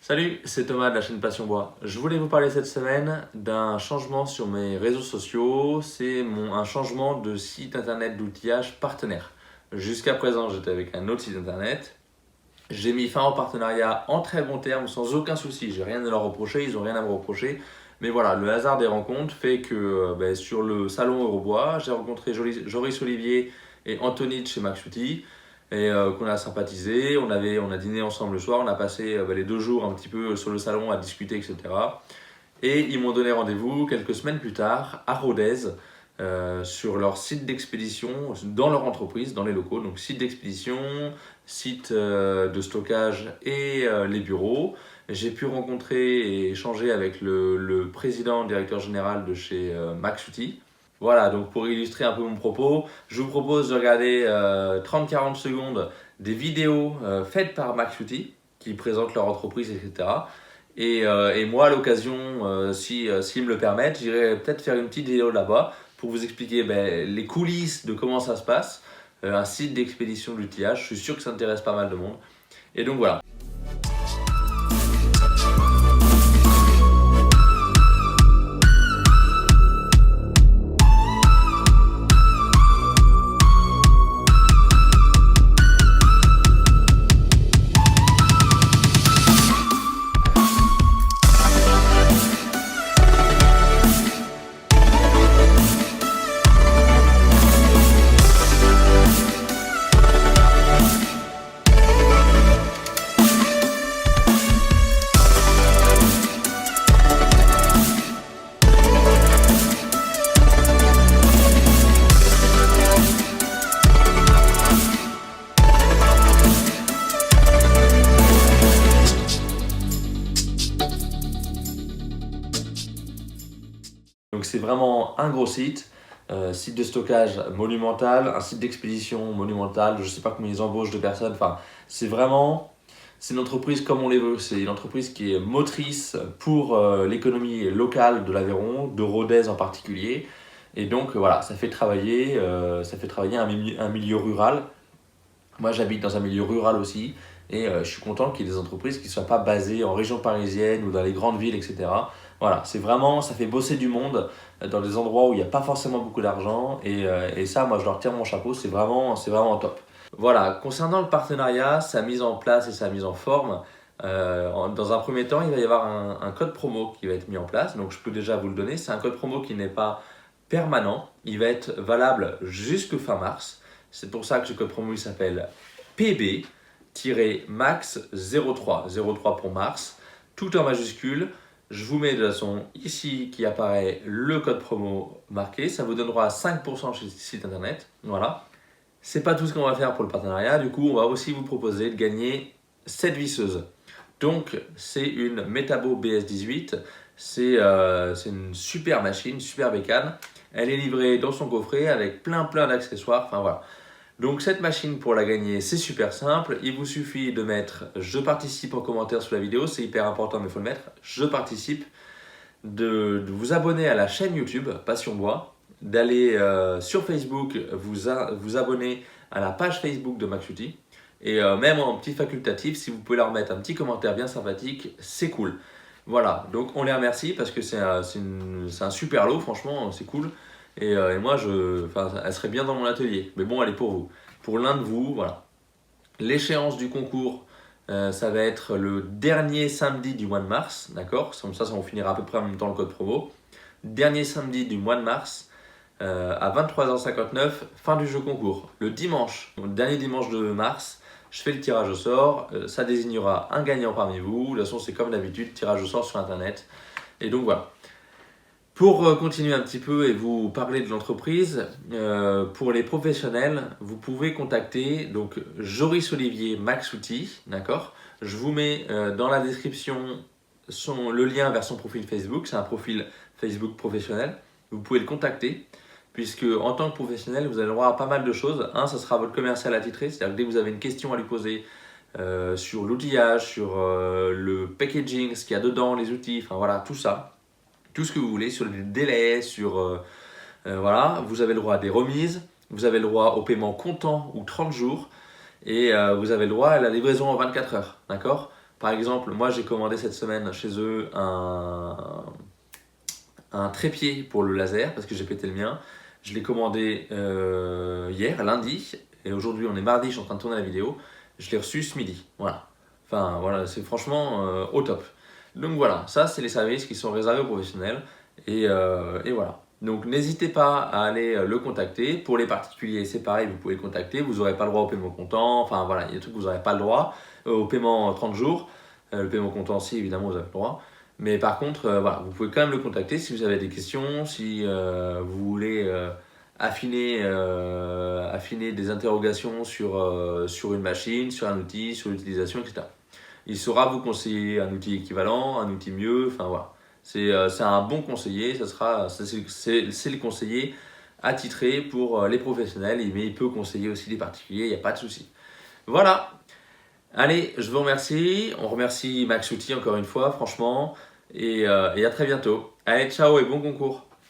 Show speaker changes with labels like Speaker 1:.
Speaker 1: Salut, c'est Thomas de la chaîne Passion Bois. Je voulais vous parler cette semaine d'un changement sur mes réseaux sociaux. C'est un changement de site internet d'outillage partenaire. Jusqu'à présent, j'étais avec un autre site internet. J'ai mis fin au partenariat en très bon terme, sans aucun souci. J'ai rien à leur reprocher, ils n'ont rien à me reprocher. Mais voilà, le hasard des rencontres fait que sur le salon Eurobois, j'ai rencontré Joris Olivier et Anthony de chez Max Outils et qu'on a sympathisé. On a dîné ensemble le soir, on a passé les 2 jours un petit peu sur le salon à discuter, etc. Et ils m'ont donné rendez-vous quelques semaines plus tard à Rodez sur leur site d'expédition, dans leur entreprise, dans les locaux. Donc site d'expédition, site de stockage et les bureaux. J'ai pu rencontrer et échanger avec le président, directeur général de chez Max Outils. Voilà, donc pour illustrer un peu mon propos, je vous propose de regarder 30-40 secondes des vidéos faites par Max Outils qui présentent leur entreprise, etc. Et moi, à l'occasion, s'ils me le permettent, j'irai peut-être faire une petite vidéo là-bas pour vous expliquer les coulisses de comment ça se passe, un site d'expédition d'outillage. Je suis sûr que ça intéresse pas mal de monde. Et donc voilà. Donc c'est vraiment un gros site, site de stockage monumental, un site d'expédition monumental, je ne sais pas combien ils embauchent de personnes, enfin c'est une entreprise comme on les veut, c'est une entreprise qui est motrice pour l'économie locale de l'Aveyron, de Rodez en particulier, et donc voilà, ça fait travailler un milieu rural. Moi j'habite dans un milieu rural aussi, et je suis content qu'il y ait des entreprises qui ne soient pas basées en région parisienne ou dans les grandes villes, etc. Voilà, ça fait bosser du monde dans des endroits où il n'y a pas forcément beaucoup d'argent, et ça, moi je leur tire mon chapeau, c'est vraiment top. Voilà, concernant le partenariat, sa mise en place et sa mise en forme, dans un premier temps, il va y avoir un code promo qui va être mis en place, donc je peux déjà vous le donner. C'est un code promo qui n'est pas permanent, il va être valable jusque fin mars. C'est pour ça que ce code promo il s'appelle PB-Max03, 03 pour mars, tout en majuscule. Je vous mets de toute façon ici qui apparaît le code promo marqué, ça vous donnera 5% chez le site internet. Voilà. C'est pas tout ce qu'on va faire pour le partenariat, du coup on va aussi vous proposer de gagner cette visseuse. Donc c'est une Metabo BS18, c'est une super machine, super bécane. Elle est livrée dans son coffret avec plein d'accessoires, enfin voilà. Donc cette machine pour la gagner c'est super simple, il vous suffit de mettre je participe en commentaire sous la vidéo, c'est hyper important mais il faut le mettre, je participe, de vous abonner à la chaîne YouTube Passion Bois, d'aller sur Facebook vous abonner à la page Facebook de Max Outils et même en petit facultatif si vous pouvez leur mettre un petit commentaire bien sympathique, c'est cool. Voilà, donc on les remercie parce que c'est un super lot, franchement c'est cool. Et moi, elle serait bien dans mon atelier. Mais bon, elle est pour vous. Pour l'un de vous, voilà. L'échéance du concours, ça va être le dernier samedi du mois de mars. D'accord? Comme ça on finira à peu près en même temps le code promo. Dernier samedi du mois de mars, à 23h59, fin du jeu concours. Le dimanche, donc le dernier dimanche de mars, je fais le tirage au sort. Ça désignera un gagnant parmi vous. De toute façon, c'est comme d'habitude, tirage au sort sur Internet. Et donc voilà. Pour continuer un petit peu et vous parler de l'entreprise, pour les professionnels, vous pouvez contacter donc Joris Olivier Max Outils, d'accord? Je vous mets dans la description le lien vers son profil Facebook, c'est un profil Facebook professionnel. Vous pouvez le contacter puisque en tant que professionnel, vous allez avoir pas mal de choses. Un, ça sera votre commercial attitré, c'est-à-dire que dès que vous avez une question à lui poser sur l'outillage, sur le packaging, ce qu'il y a dedans, les outils, enfin voilà, tout ça. Tout ce que vous voulez, sur les délais, sur voilà, vous avez le droit à des remises, vous avez le droit au paiement comptant ou 30 jours et vous avez le droit à la livraison en 24 heures, d'accord? Par exemple, moi j'ai commandé cette semaine chez eux un trépied pour le laser parce que j'ai pété le mien. Je l'ai commandé hier, lundi, et aujourd'hui on est mardi, je suis en train de tourner la vidéo. Je l'ai reçu ce midi. Voilà. Enfin voilà, c'est franchement au top. Donc voilà, ça c'est les services qui sont réservés aux professionnels. Et voilà. Donc n'hésitez pas à aller le contacter. Pour les particuliers, c'est pareil, vous pouvez le contacter. Vous n'aurez pas le droit au paiement comptant. Enfin voilà, il y a des trucs que vous n'aurez pas le droit. Au paiement 30 jours. Le paiement comptant, si évidemment vous avez le droit. Mais par contre, voilà, vous pouvez quand même le contacter si vous avez des questions, si vous voulez affiner des interrogations sur une machine, sur un outil, sur l'utilisation, etc. Il saura vous conseiller un outil équivalent, un outil mieux, enfin voilà. C'est un bon conseiller, c'est le conseiller attitré pour les professionnels, mais il peut conseiller aussi les particuliers, il n'y a pas de souci. Voilà, allez, je vous remercie, on remercie Max Outil encore une fois, franchement, et à très bientôt. Allez, ciao et bon concours.